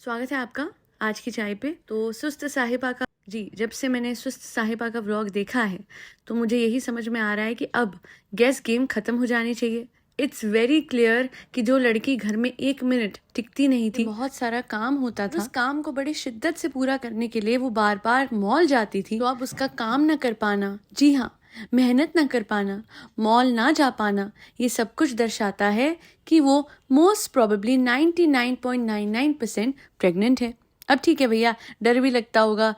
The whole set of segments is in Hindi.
स्वागत है आपका आज की चाय पे। तो सुस्त साहिबा का जी, जब से मैंने सुस्त साहिबा का व्लॉग देखा है तो मुझे यही समझ में आ रहा है कि अब गैस गेम खत्म हो जानी चाहिए। इट्स वेरी क्लियर कि जो लड़की घर में 1 मिनट टिकती नहीं थी, बहुत सारा काम होता था, उस काम को बड़ी शिद्दत से पूरा करने के लिए वो बार बार मॉल जाती थी। तो अब उसका काम न कर पाना, जी हाँ, मेहनत ना कर पाना, मॉल ना जा पाना, ये सब कुछ दर्शाता है कि वो मोस्ट प्रोबेबली 99.99% प्रेग्नेंट है। अब ठीक है भैया, डर भी लगता होगा,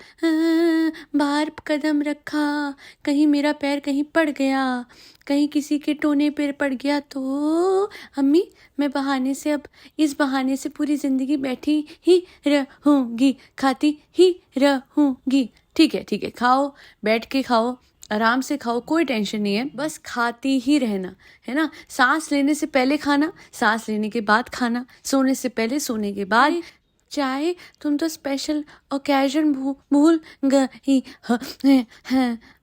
बाहर कदम रखा, कहीं मेरा पैर कहीं पड़ गया, कहीं किसी के टोने पे पड़ गया तो अम्मी मैं बहाने से, अब इस बहाने से पूरी जिंदगी बैठी ही रहूंगी, खाती ही रहूंगी। ठीक है, खाओ, बैठ के खाओ, आराम से खाओ, कोई टेंशन नहीं है, बस खाती ही रहना है ना। सांस लेने से पहले खाना, सांस लेने के बाद खाना, सोने से पहले, सोने के बाद। चाय तुम तो स्पेशल ओकेजन भूल गई।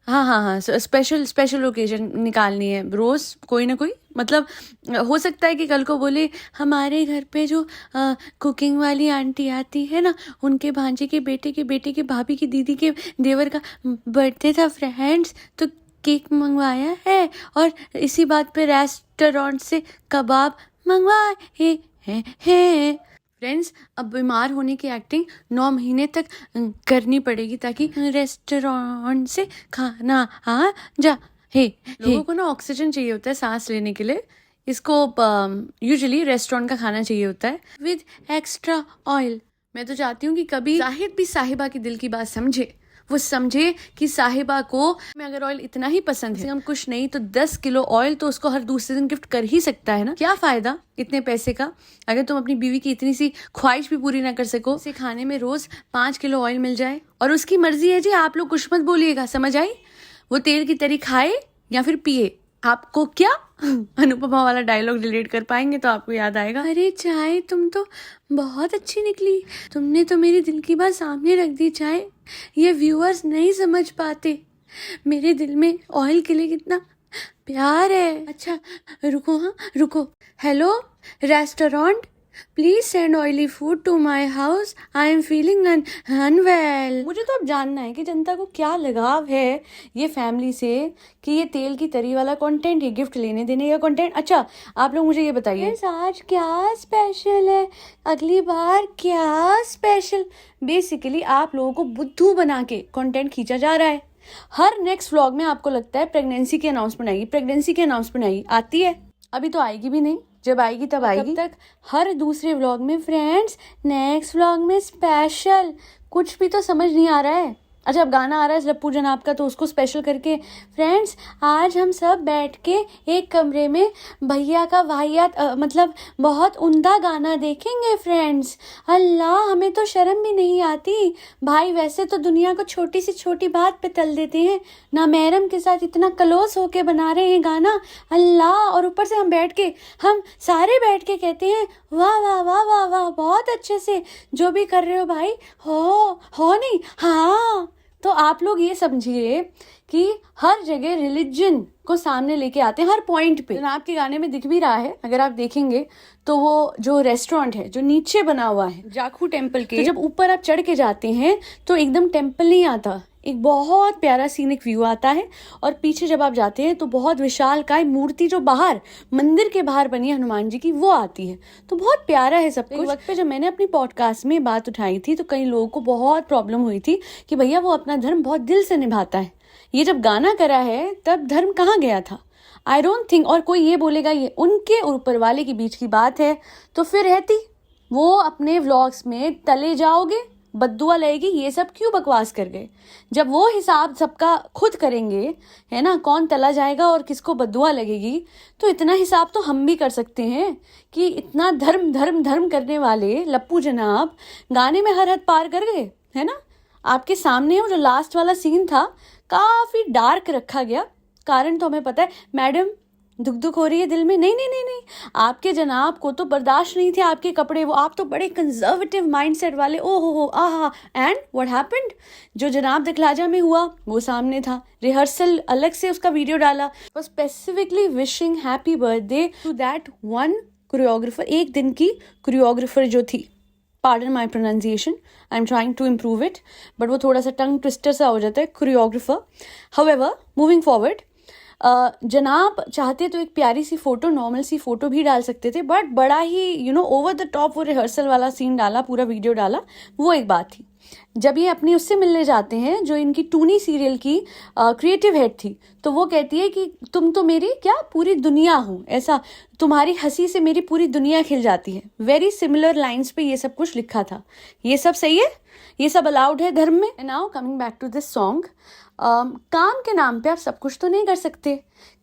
हाँ, स्पेशल ओकेजन निकालनी है रोज, कोई ना कोई। मतलब हो सकता है कि कल को बोले हमारे घर पे जो कुकिंग वाली आंटी आती है ना, उनके भांजे के बेटे के भाभी की दीदी के देवर का बर्थडे था फ्रेंड्स, तो केक मंगवाया है और इसी बात पे रेस्टोरेंट से कबाब मंगवाए हैं। फ्रेंड्स, अब बीमार होने की एक्टिंग 9 महीने तक करनी पड़ेगी ताकि रेस्टोरेंट से खाना आ जा। लोगों को ना ऑक्सीजन चाहिए होता है सांस लेने के लिए। इसको यूजुअली रेस्टोरेंट का खाना चाहिए होता है विद एक्स्ट्रा ऑयल। मैं तो चाहती हूँ कि कभी जाहिद भी साहिबा की दिल की बात समझे, वो समझे कि साहिबा को में अगर ऑयल इतना ही पसंद है, हम कुछ नहीं तो 10 किलो ऑयल तो उसको हर दूसरे दिन गिफ्ट कर ही सकता है ना। क्या फायदा इतने पैसे का अगर तुम अपनी बीवी की इतनी सी ख्वाहिश भी पूरी ना कर सको। इसे खाने में रोज 5 किलो ऑयल मिल जाए और उसकी मर्जी है जी, आप लोग कुछ मत बोलिएगा, समझ आई? वो तेल की तरी खाए या फिर पिए, आपको क्या। अनुपमा वाला डायलॉग रिलेट कर पाएंगे तो आपको याद आएगा, अरे चाय तुम तो बहुत अच्छी निकली, तुमने तो मेरे दिल की बात सामने रख दी चाय। ये व्यूअर्स नहीं समझ पाते मेरे दिल में ऑयल के लिए कितना प्यार है। अच्छा रुको, hello restaurant, please send oily food to my house, I am feeling unwell. मुझे तो अब जानना है कि जनता को क्या लगाव है ये फैमिली से कि ये तेल की तरी वाला कंटेंट, ये गिफ्ट लेने देने का कंटेंट। अच्छा आप लोग मुझे ये बताइए, आज क्या स्पेशल है, अगली बार क्या स्पेशल। बेसिकली आप लोगों को बुद्धू बना के कंटेंट खींचा जा रहा है। हर नेक्स्ट व्लॉग में आपको लगता है प्रेगनेंसी की अनाउंसमेंट आती है, अभी तो आएगी भी नहीं, जब आएगी तब आएगी। तब तक हर दूसरे व्लॉग में फ्रेंड्स, नेक्स्ट व्लॉग में स्पेशल, कुछ भी तो समझ नहीं आ रहा है। अच्छा अब गाना आ रहा है लप्पू जनाब का, तो उसको स्पेशल करके फ्रेंड्स आज हम सब बैठ के एक कमरे में भैया का वाहियात मतलब बहुत उम्दा गाना देखेंगे फ्रेंड्स। अल्लाह हमें तो शर्म भी नहीं आती भाई, वैसे तो दुनिया को छोटी सी छोटी बात पे तल देते हैं, ना महरम के साथ इतना क्लोज होके बना रहे हैं गाना, अल्लाह। और ऊपर से हम सारे बैठ के कहते हैं वाह वाह वाह वाह वाह, बहुत अच्छे से जो भी कर रहे हो भाई, हो नहीं, हाँ। तो आप लोग ये समझिए कि हर जगह रिलीजन को सामने लेके आते हैं, हर पॉइंट पे। आपके गाने में दिख भी रहा है, अगर आप देखेंगे तो वो जो रेस्टोरेंट है जो नीचे बना हुआ है जाखू टेम्पल के, तो जब ऊपर आप चढ़ के जाते हैं तो एकदम टेम्पल नहीं आता, एक बहुत प्यारा सीनिक व्यू आता है। और पीछे जब आप जाते हैं तो बहुत विशालकाय मूर्ति जो बाहर मंदिर के बाहर बनी है हनुमान जी की, वो आती है। तो बहुत प्यारा है सब कुछ। एक वक्त पे जब मैंने अपनी पॉडकास्ट में बात उठाई थी तो कई लोगों को बहुत प्रॉब्लम हुई थी कि भैया वो अपना धर्म बहुत दिल से निभाता है, ये जब गाना करा है तब धर्म कहाँ गया था। आई डोंट थिंक, और कोई ये बोलेगा ये उनके ऊपर वाले के बीच की बात है तो फिर रहती वो अपने व्लॉग्स में तले जाओगे, बद्दुआ लगेगी, ये सब क्यों बकवास कर गए। जब वो हिसाब सबका खुद करेंगे है ना, कौन तला जाएगा और किसको बद्दुआ लगेगी, तो इतना हिसाब तो हम भी कर सकते हैं कि इतना धर्म धर्म धर्म करने वाले लप्पू जनाब गाने में हर हद पार कर गए है ना। आपके सामने वो जो लास्ट वाला सीन था काफी डार्क रखा गया, कारण तो हमें पता है। मैडम दुख हो रही है दिल में, नहीं, आपके जनाब को तो बर्दाश्त नहीं थे आपके कपड़े, वो आप तो बड़े कंजर्वेटिव माइंडसेट वाले, ओ हो आहा। एंड व्हाट हैपेंड, जो जनाब दिखलाजा में हुआ वो सामने था, रिहर्सल अलग से उसका वीडियो डाला, वो specifically wishing happy birthday to that one choreographer, एक दिन की कोरियोग्राफर जो थी। Pardon my pronunciation. I'm trying to improve it. But वो थोड़ा सा टंग ट्विस्टर सा हो जाता है, कोरियोग्राफर. However, moving forward, जनाब चाहते तो एक प्यारी सी फोटो, नॉर्मल सी फोटो भी डाल सकते थे, बट बड़ा ही ओवर द टॉप वो रिहर्सल वाला सीन डाला, पूरा वीडियो डाला. वो एक बात थी. जब ये अपनी उससे मिलने जाते हैं जो इनकी टूनी सीरियल की क्रिएटिव हेड थी, तो वो कहती है कि तुम तो मेरी क्या पूरी दुनिया हो, ऐसा तुम्हारी हंसी से मेरी पूरी दुनिया खिल जाती है. वेरी सिमिलर लाइंस पे ये सब कुछ लिखा था. ये सब सही है, ये सब अलाउड है धर्म में. Now coming back to this song, काम के नाम पे आप सब कुछ तो नहीं कर सकते.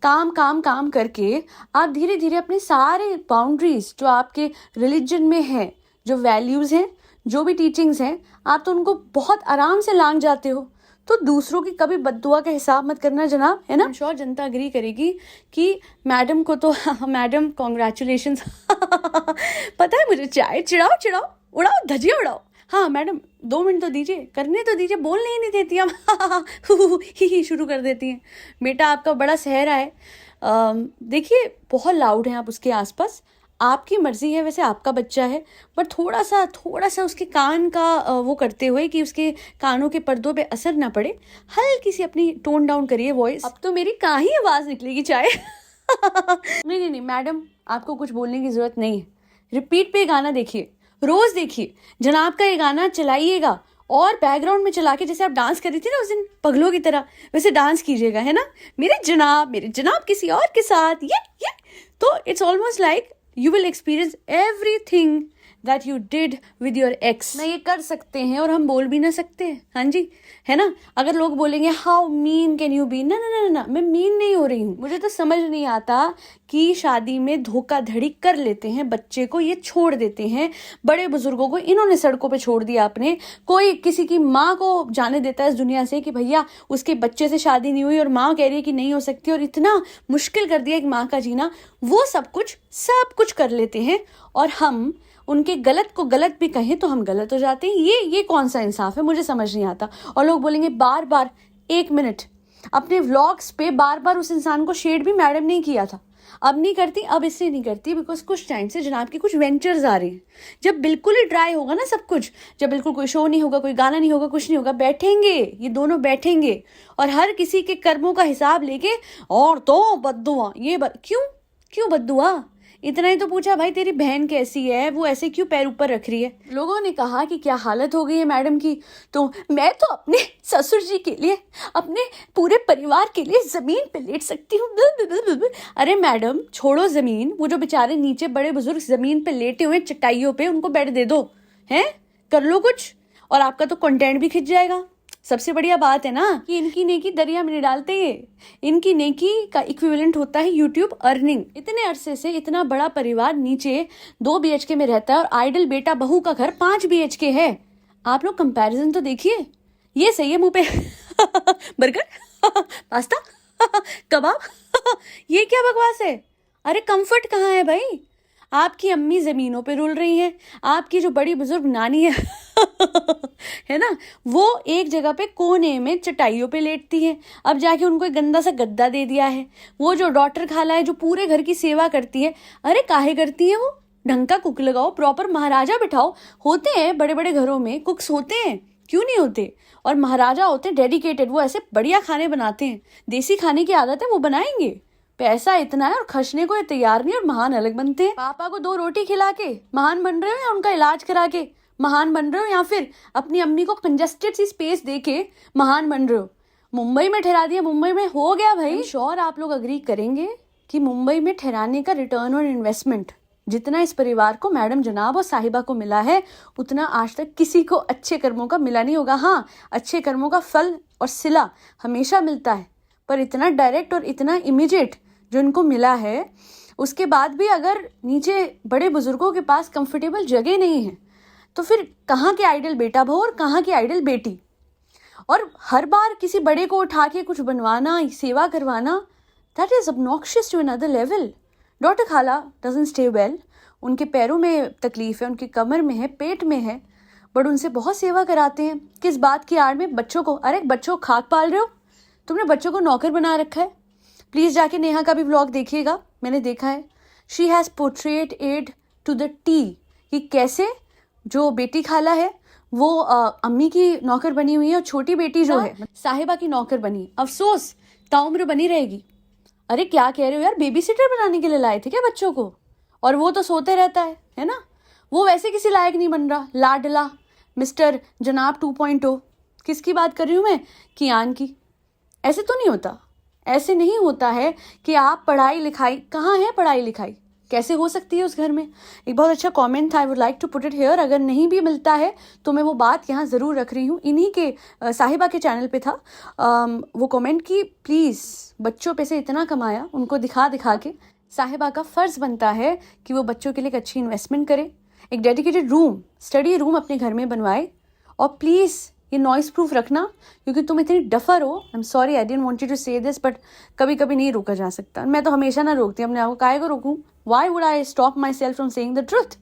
काम काम काम करके आप धीरे धीरे अपने सारे बाउंड्रीज जो आपके रिलीजन में है, जो वैल्यूज हैं, जो भी टीचिंग्स हैं, आप तो उनको बहुत आराम से लांघ जाते हो. तो दूसरों की कभी बद्दुआ का हिसाब मत करना जनाब, है ना. श्योर जनता अग्री करेगी कि मैडम को तो मैडम कॉन्ग्रेचुलेशंस. पता है मुझे, चाय चिढ़ाओ चिढ़ाओ, उड़ाओ धजिया उड़ाओ. हाँ मैडम 2 मिनट तो दीजिए, करने तो दीजिए, बोलने ही नहीं देती हम. ही शुरू कर देती हैं. बेटा आपका बड़ा सहरा है. देखिए बहुत लाउड हैं आप उसके आसपास. आपकी मर्जी है, वैसे आपका बच्चा है, पर थोड़ा सा उसके कान का वो करते हुए कि उसके कानों के पर्दों पे असर ना पड़े, हल्की सी अपनी टोन डाउन करिए वॉइस. अब तो मेरी कहाँ ही आवाज निकलेगी चाहे. नहीं मैडम, आपको कुछ बोलने की जरूरत नहीं है. रिपीट पे गाना देखिए, रोज देखिए. जनाब का ये गाना चलाइएगा और बैकग्राउंड में चला के, जैसे आप डांस कर रही थी ना उस दिन पगलों की तरह, वैसे डांस कीजिएगा, है ना. मेरे जनाब किसी और के साथ ये तो it's almost like you will experience everything that you did with your ex. ना ये कर सकते हैं और हम बोल भी ना सकते हैं. हाँ जी, है ना. अगर लोग बोलेंगे how mean can you be, ना मैं मीन नहीं हो रही हूँ. मुझे तो समझ नहीं आता कि शादी में धोखाधड़ी कर लेते हैं, बच्चे को ये छोड़ देते हैं, बड़े बुजुर्गों को इन्होंने सड़कों पे छोड़ दिया आपने. कोई किसी की माँ को जाने देता है इस दुनिया से कि भैया उसके बच्चे से शादी नहीं हुई और माँ कह रही है कि नहीं हो सकती, और इतना मुश्किल कर दिया एक माँ का जीना. वो सब कुछ कर लेते हैं और हम उनके गलत को गलत भी कहें तो हम गलत हो जाते हैं. ये कौन सा इंसाफ है, मुझे समझ नहीं आता. और लोग बोलेंगे बार बार, 1 मिनट, अपने व्लॉग्स पे बार बार उस इंसान को शेड भी मैडम ने किया था. अब नहीं करती. अब इसलिए नहीं करती बिकॉज कुछ टाइम से जनाब की कुछ वेंचर्स आ रहे हैं. जब बिल्कुल ही ड्राई होगा ना सब कुछ, जब बिल्कुल कोई शो नहीं होगा, कोई गाना नहीं होगा, कुछ नहीं होगा, बैठेंगे ये दोनों बैठेंगे और हर किसी के कर्मों का हिसाब लेके, और तो बद्दुआ क्यों बद्दुआ. इतना ही तो पूछा, भाई तेरी बहन कैसी है, वो ऐसे क्यों पैर ऊपर रख रही है. लोगों ने कहा कि क्या हालत हो गई है मैडम की, तो मैं तो अपने ससुर जी के लिए, अपने पूरे परिवार के लिए जमीन पे लेट सकती हूँ. अरे मैडम छोड़ो जमीन, वो जो बेचारे नीचे बड़े बुजुर्ग जमीन पे लेटे हुए चटाइयों पे, उनको बेड दे दो, हैं, कर लो कुछ, और आपका तो कंटेंट भी खिंच जाएगा. सबसे बढ़िया बात है ना कि इनकी नेकी दरिया में नहीं डालते. ये इनकी नेकी का इक्विवेलेंट होता है यूट्यूब अर्निंग. इतने अरसे से इतना बड़ा परिवार नीचे 2 BHK में रहता है और आइडल बेटा बहू का घर 5 BHK है. आप लोग कंपैरिजन तो देखिए. ये सही है मुंह पे बर्गर, पास्ता, कबाब, ये क्या बकवास है. अरे कंफर्ट कहाँ है भाई. आपकी अम्मी जमीनों पे रुल रही हैं, आपकी जो बड़ी बुजुर्ग नानी है है ना, वो एक जगह पे कोने में चटाइयों पे लेटती है. अब जाके उनको एक गंदा सा गद्दा दे दिया है. वो जो डॉटर खाला है जो पूरे घर की सेवा करती है, अरे काहे करती है वो. ढंग का कुक लगाओ, प्रॉपर महाराजा बिठाओ. होते हैं बड़े बड़े घरों में कुक्स होते हैं, क्यों नहीं होते. और महाराजा होते हैं डेडिकेटेड, वो ऐसे बढ़िया खाने बनाते हैं. देसी खाने की आदत है, वो बनाएंगे. पैसा इतना है और खर्चने को ये तैयार नहीं, और महान अलग बनते हैं. पापा को 2 रोटी खिला के महान बन रहे हो, या उनका इलाज करा के महान बन रहे हो, या फिर अपनी अम्मी को कंजस्टेड सी स्पेस दे के महान बन रहे हो. मुंबई में ठहरा दिया, मुंबई में हो गया भाई. श्योर आप लोग अग्री करेंगे कि मुंबई में ठहराने का रिटर्न ऑन इन्वेस्टमेंट जितना इस परिवार को, मैडम जनाब और साहिबा को मिला है, उतना आज तक किसी को अच्छे कर्मों का मिला नहीं होगा. हाँ, अच्छे कर्मों का फल और सिला हमेशा मिलता है, पर इतना डायरेक्ट और इतना इमीडिएट जो इनको मिला है, उसके बाद भी अगर नीचे बड़े बुजुर्गों के पास कंफर्टेबल जगह नहीं है, तो फिर कहाँ के आइडल बेटा बहू और कहाँ की आइडल बेटी. और हर बार किसी बड़े को उठा के कुछ बनवाना, सेवा करवाना, that is obnoxious to another level. Doctor खाला डजंट स्टे वेल. उनके पैरों में तकलीफ है, उनकी कमर में है, पेट में है, बट उनसे बहुत सेवा कराते हैं. किस बात की आड़ में, बच्चों को. अरे बच्चों को खाक पाल रहे हो तुमने, बच्चों को नौकर बना रखा है. प्लीज़ जाके नेहा का भी व्लॉग देखिएगा, मैंने देखा है. She has portrait it to the T कि कैसे जो बेटी खाला है वो अम्मी की नौकर बनी हुई है, और छोटी बेटी जो है साहिबा की नौकर बनी। अफसोस ताउम्र बनी रहेगी। अरे क्या कह रहे हो यार, बेबी सिटर बनाने के लिए लाए थे क्या बच्चों को? और वो तो सोते रहता है ना? वो वैसे किसी लायक नहीं बन रहा, लाडला मिस्टर जनाब 2.0। किसकी बात कर रही हूँ मैं? कियान की। ऐसे तो नहीं होता, ऐसे नहीं होता है कि आप पढ़ाई लिखाई, कहाँ है पढ़ाई लिखाई, कैसे हो सकती है उस घर में? एक बहुत अच्छा कमेंट था, I would like to put it here. अगर नहीं भी मिलता है तो मैं वो बात यहाँ ज़रूर रख रही हूँ। इन्हीं के साहिबा के चैनल पे था वो कमेंट की, प्लीज़ बच्चों पे से इतना कमाया, उनको दिखा दिखा के साहिबा का फ़र्ज़ बनता है कि वो बच्चों के लिए एक अच्छी इन्वेस्टमेंट करे, एक डेडिकेटेड रूम, स्टडी रूम अपने घर में बनवाए। और प्लीज़ ये नॉइस प्रूफ रखना, क्योंकि तुम इतनी डफर हो। I am sorry, I didn't want you to say this, but कभी कभी नहीं रोका जा सकता। मैं तो हमेशा ना रोकती अपने आप को, काहे को रोकूं? Why would I stop my self from saying the truth?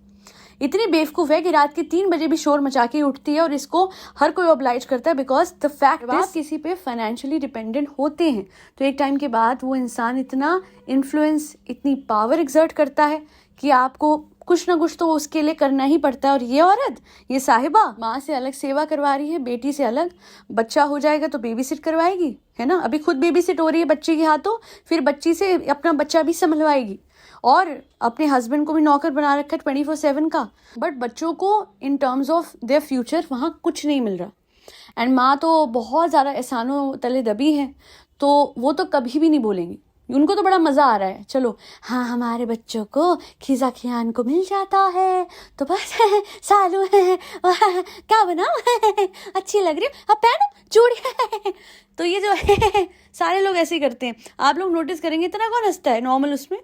इतनी बेवकूफ़ है कि रात के 3 बजे भी शोर मचा के उठती है, और इसको हर कोई ऑब्लाइज करता है। बिकॉज द फैक्ट आप किसी पे फाइनेंशियली डिपेंडेंट होते हैं तो एक टाइम के बाद वो इंसान इतना इन्फ्लुएंस, इतनी पावर एग्जर्ट करता है कि आपको कुछ ना कुछ तो उसके लिए करना ही पड़ता है। और ये औरत, ये साहिबा, माँ से अलग सेवा करवा रही है, बेटी से अलग। बच्चा हो जाएगा तो बेबी सिट करवाएगी, है ना? अभी खुद बेबी सिट हो रही है बच्चे के हाथों, फिर बच्ची से अपना बच्चा भी संभलवाएगी, और अपने हस्बैंड को भी नौकर बना रखा है 24/7 का। बट बच्चों को in terms of their future वहाँ कुछ नहीं मिल रहा। एंड माँ तो बहुत ज़्यादा एहसानों तले दबी है, तो वो तो कभी भी नहीं बोलेंगी। उनको तो बड़ा मज़ा आ रहा है, चलो हाँ हमारे बच्चों को खिजा खियान को मिल जाता है तो बस सालू है, क्या बनाओ, अच्छी लग रही है, अब पहनो चूड़ी। तो ये जो है सारे लोग ऐसे ही करते हैं। आप लोग नोटिस करेंगे इतना कौन हंसता है नॉर्मल उसमें?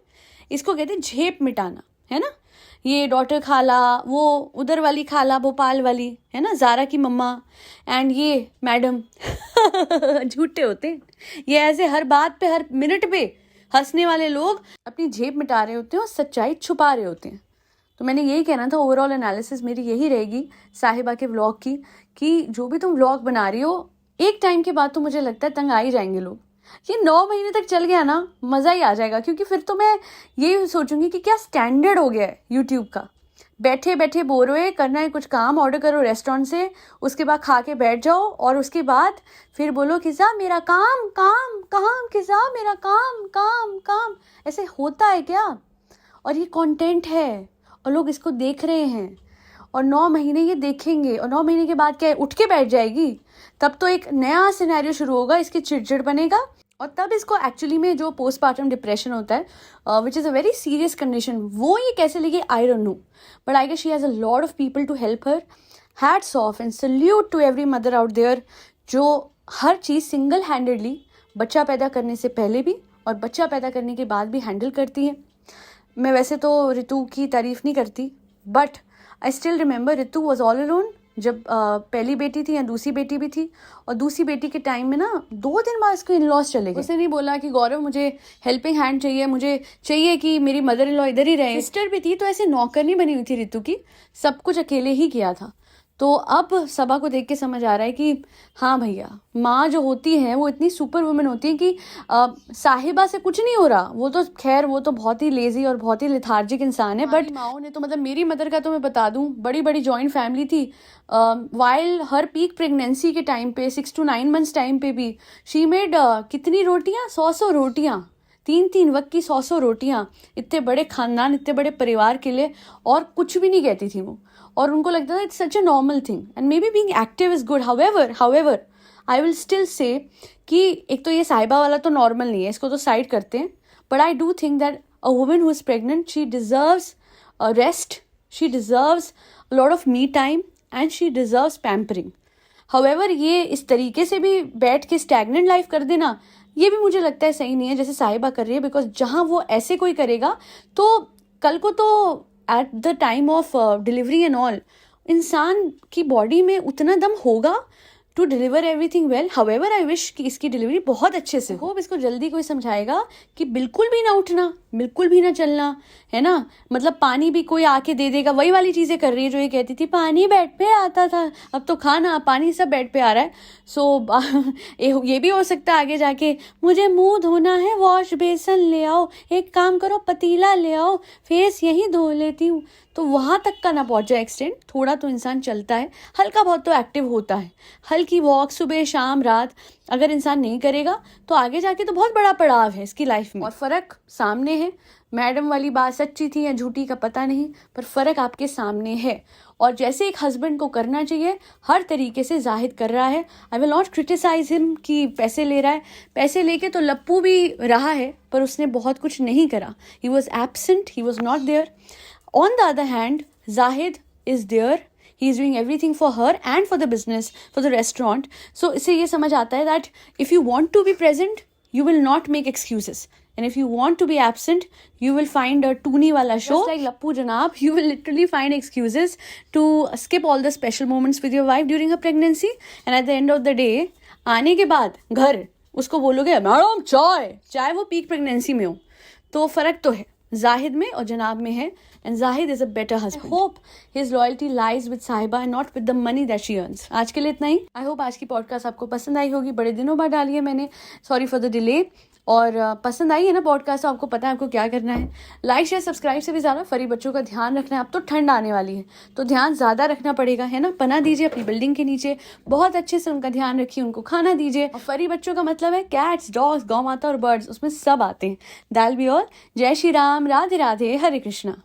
इसको कहते हैं झेप मिटाना, है ना? ये डॉटर खाला, वो उधर वाली खाला भोपाल वाली, है ना, ज़ारा की मम्मा, एंड ये मैडम झूठे होते हैं ये। ऐसे हर बात पे, हर मिनट पे हंसने वाले लोग अपनी झेप मिटा रहे होते हैं और सच्चाई छुपा रहे होते हैं। तो मैंने यही कहना था, ओवरऑल एनालिसिस मेरी यही रहेगी साहिबा के व्लॉग की, कि जो भी तुम व्लॉग बना रही हो, एक टाइम के बाद तो मुझे लगता है तंग आ ही जाएंगे लोग। ये 9 महीने तक चल गया ना, मज़ा ही आ जाएगा। क्योंकि फिर तो मैं यही सोचूंगी कि क्या स्टैंडर्ड हो गया है यूट्यूब का। बैठे बैठे बोर हुए, करना है कुछ काम, ऑर्डर करो रेस्टोरेंट से, उसके बाद खा के बैठ जाओ, और उसके बाद फिर बोलो किसा मेरा काम काम काम, किसा मेरा काम काम काम। ऐसे होता है क्या? और ये कंटेंट है और लोग इसको देख रहे हैं, और 9 महीने ये देखेंगे, और 9 महीने के बाद क्या है, उठ के बैठ जाएगी। तब तो एक नया सिनेरियो शुरू होगा, इसकी चिड़चिड़ बनेगा, और तब इसको एक्चुअली में जो पोस्टपार्टम डिप्रेशन होता है, which is a very serious condition, वो ये कैसे लेगी I don't know, but I guess she has a lot of people to help her. Hats off and salute to every mother out there जो हर चीज़ सिंगल हैंडेडली बच्चा पैदा करने से पहले भी और बच्चा पैदा करने के बाद भी हैंडल करती है। मैं वैसे तो रितु की तारीफ़ नहीं करती, but I still remember Ritu was all alone जब पहली बेटी थी या दूसरी बेटी भी थी, और दूसरी बेटी के टाइम में ना 2 दिन बाद इसको इन लॉज चले गए। उसने नहीं बोला कि गौरव मुझे हेल्पिंग हैंड चाहिए, मुझे चाहिए कि मेरी मदर इन लॉ इधर ही रहे। सिस्टर भी थी तो ऐसे नौकर नहीं बनी हुई थी रितु की, सब कुछ अकेले ही किया था। तो अब सबा को देख के समझ आ रहा है कि हाँ भैया, माँ जो होती है वो इतनी सुपर वुमेन होती है कि साहिबा से कुछ नहीं हो रहा। वो तो खैर वो तो बहुत ही लेजी और बहुत ही लेथार्जिक इंसान है, बट माओ ने तो मतलब मेरी मदर का तो मैं बता दूं, बड़ी बड़ी जॉइंट फैमिली थी। वाइल हर पीक प्रेगनेंसी के टाइम पे 6 to 9 months टाइम पे भी शी मेड कितनी रोटियाँ, 100 रोटियाँ, 3 वक्त की 100 रोटियाँ, इतने बड़े खानदान, इतने बड़े परिवार के लिए, और कुछ भी नहीं कहती थी वो। और उनको लगता था it's such a normal thing, and may be being active is good. However I will still say कि एक तो ये साहिबा वाला तो नॉर्मल नहीं है, इसको तो साइड करते हैं, but I do think that a woman who is pregnant, she deserves a rest, she deserves a lot of me time, and she deserves pampering. However ये इस तरीके से भी बैठ के स्टैग्नेंट लाइफ कर देना, ये भी मुझे लगता है सही नहीं है जैसे साहिबा कर रही है। बिकॉज जहाँ वो ऐसे कोई करेगा तो कल को तो at the time of delivery and all इंसान की बॉडी में उतना दम होगा to deliver everything well. However I wish कि इसकी डिलीवरी बहुत अच्छे से हो। इसको जल्दी कोई समझाएगा कि बिल्कुल भी ना उठना, बिल्कुल भी ना चलना, है ना, मतलब पानी भी कोई आके दे देगा, वही वाली चीज़ें कर रही है जो ये कहती थी पानी बेड पे आता था, अब तो खाना पानी सब बेड पे आ रहा है। सो ये भी हो सकता है आगे जाके मुझे मुंह धोना है, वॉश बेसन ले आओ, एक काम करो पतीला ले आओ, फेस यहीं धो लेती हूँ। तो वहाँ तक का ना पहुँच जाए एक्सटेंड, थोड़ा तो इंसान चलता है, हल्का बहुत तो एक्टिव होता है, हल्की वॉक सुबह शाम रात अगर इंसान नहीं करेगा तो आगे जाके तो बहुत बड़ा पड़ाव है इसकी लाइफ में। और फ़र्क सामने है, मैडम वाली बात सच्ची थी या झूठी का पता नहीं, पर फ़र्क आपके सामने है। और जैसे एक हस्बैंड को करना चाहिए हर तरीके से जाहिद कर रहा है। I will not criticise him कि पैसे ले रहा है, पैसे लेके तो लप्पू भी रहा है पर उसने बहुत कुछ नहीं करा। He was absent, he was not there. On the other hand Zahid is there, he is doing everything for her and for the business, for the restaurant. So इससे ये समझ आता है that if you want to be present, you will not make excuses. And if you want to be absent, you will find a toonie wala show. Just like Lappu Janab, you will literally find excuses to skip all the special moments with your wife during her pregnancy. And at the end of the day, आने के बाद घर उसको बोलोगे मैडम चाय वो पीक प्रेगनेंसी में हो। तो फ़र्क तो है जाहिद में और जनाब में है। And Zahid is a better husband. I hope his loyalty lies with Sahiba and not with the money that she earns. आज के लिए इतना ही। I hope आज की पॉडकास्ट आपको पसंद आई होगी। बड़े दिनों बाद डाली है मैंने, सॉरी फॉर द डिले। और पसंद आई है ना पॉडकास्ट, तो आपको पता है आपको क्या करना है। लाइक शेयर सब्सक्राइब से भी ज़्यादा फरी बच्चों का ध्यान रखना है। अब तो ठंड आने वाली है तो ध्यान ज़्यादा रखना पड़ेगा, है ना। पना दीजिए अपनी बिल्डिंग के नीचे, बहुत अच्छे से उनका ध्यान रखिए, उनको खाना दीजिए। और फरी बच्चों का मतलब है कैट्स, डॉग्स, गौ माता और बर्ड्स, उसमें सब आते हैं। दैल बी ऑल। जय श्री राम, राधे राधे, हरे कृष्णा।